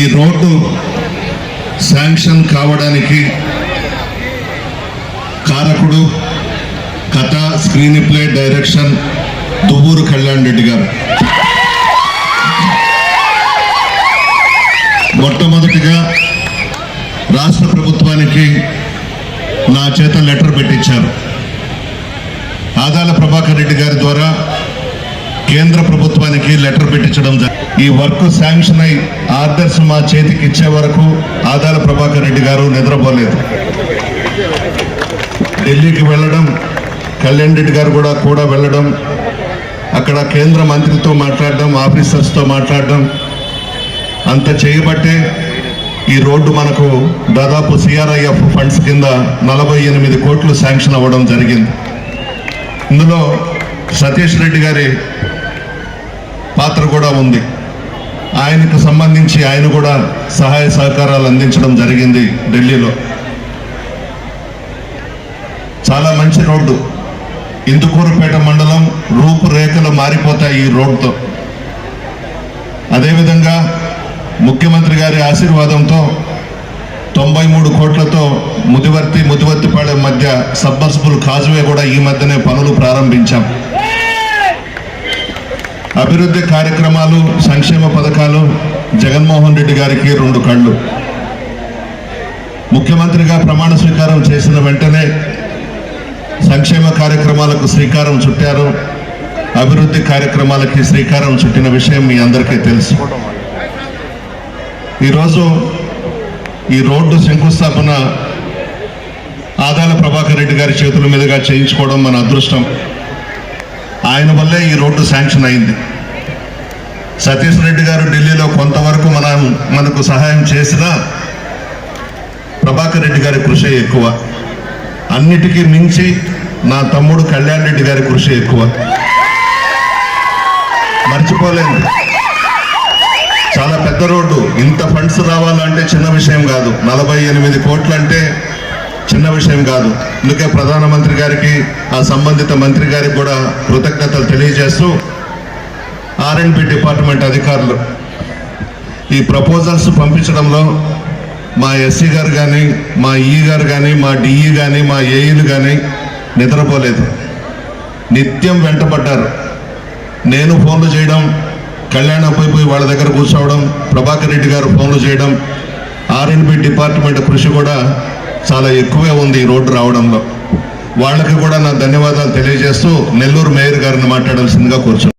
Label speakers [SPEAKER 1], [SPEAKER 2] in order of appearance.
[SPEAKER 1] ఈ road sanction కావడానికి కారకుడు కథ screen play direction Duvvuru Kalyan Reddy garu. మొట్టమొదటిగా రాష్ట్ర ప్రభుత్వానికి నా చేత లెటర్ పెట్టించారు. ఆదాల ప్రభాకర్ రెడ్డి గారి ద్వారా కేంద్ర ప్రభుత్వానికి లెటర్ పెట్టించడం జరిగింది. ఈ వర్క్ శాంక్షన్ అయి ఆర్డర్స్ మా చేతికి ఇచ్చే వరకు ఆదాల ప్రభాకర్ రెడ్డి గారు నిద్రపోలేదు. ఢిల్లీకి వెళ్ళడం, కళ్యాణ్ రెడ్డి గారు కూడా వెళ్ళడం, అక్కడ కేంద్ర మంత్రితో మాట్లాడడం, ఆఫీసర్స్తో మాట్లాడడం అంత చేయబట్టే ఈ రోడ్డు మనకు దాదాపు సిఆర్ఐఎఫ్ ఫండ్స్ కింద 48 కోట్లు శాంక్షన్ అవ్వడం జరిగింది. ఇందులో సతీష్ రెడ్డి గారి పాత్ర కూడా ఉంది. ఆయనకు సంబంధించి ఆయన కూడా సహాయ సహకారాలు అందించడం జరిగింది ఢిల్లీలో. చాలా మంచి రోడ్డు. ఇందుకూరుపేట మండలం రూపురేఖలు మారిపోతాయి ఈ రోడ్డుతో. అదేవిధంగా ముఖ్యమంత్రి గారి ఆశీర్వాదంతో 93 కోట్లతో ముదివర్తిపాలెం మధ్య సబ్మర్సిబుల్ కాజువే కూడా ఈ మధ్యనే పనులు ప్రారంభించాం. అభివృద్ధి కార్యక్రమాలు, సంక్షేమ పథకాలు జగన్మోహన్ రెడ్డి గారికి 2 కళ్ళు. ముఖ్యమంత్రిగా ప్రమాణ స్వీకారం చేసిన వెంటనే సంక్షేమ కార్యక్రమాలకు శ్రీకారం చుట్టారు. అభివృద్ధి కార్యక్రమాలకి శ్రీకారం చుట్టిన విషయం మీ అందరికీ తెలుసు. ఈరోజు ఈ రోడ్డు శంకుస్థాపన ఆదాల ప్రభాకర్ రెడ్డి గారి చేతుల మీదుగా చేయించుకోవడం మన అదృష్టం. ఆయన వల్లే ఈ రోడ్డు శాంక్షన్ అయింది. సతీష్ రెడ్డి గారు ఢిల్లీలో కొంతవరకు మనకు సహాయం చేసినా ప్రభాకర్ రెడ్డి గారి కృషి ఎక్కువ. అన్నిటికీ మించి నా తమ్ముడు కళ్యాణ్ రెడ్డి గారి కృషి ఎక్కువ. మర్చిపోలేదు. చాలా పెద్ద రోడ్డు. ఇంత ఫండ్స్ రావాలంటే చిన్న విషయం కాదు. 48 కోట్లు అంటే చిన్న విషయం కాదు. అందుకే ప్రధానమంత్రి గారికి, ఆ సంబంధిత మంత్రి గారికి కూడా కృతజ్ఞతలు తెలియజేస్తూ R&B డిపార్ట్మెంట్ అధికారులు ఈ ప్రపోజల్స్ పంపించడంలో మా ఎస్సీ గారు కానీ, మా ఈ గారు కానీ, మా డిఈ కానీ, మా ఏఈలు కానీ నిద్రపోలేదు. నిత్యం వెంటపడ్డారు. నేను ఫోన్లు చేయడం, కళ్యాణ్ పోయి వాళ్ళ దగ్గర కూర్చోవడం, ప్రభాకర్ రెడ్డి గారు ఫోన్లు చేయడం, R&B డిపార్ట్మెంట్ కృషి కూడా చాలా ఎక్కువే ఉంది ఈ రోడ్డు రావడంలో. వాళ్ళకి కూడా నా ధన్యవాదాలు తెలియజేస్తూ నెల్లూరు మేయర్ గారిని మాట్లాడాల్సిందిగా కూర్చున్నాను.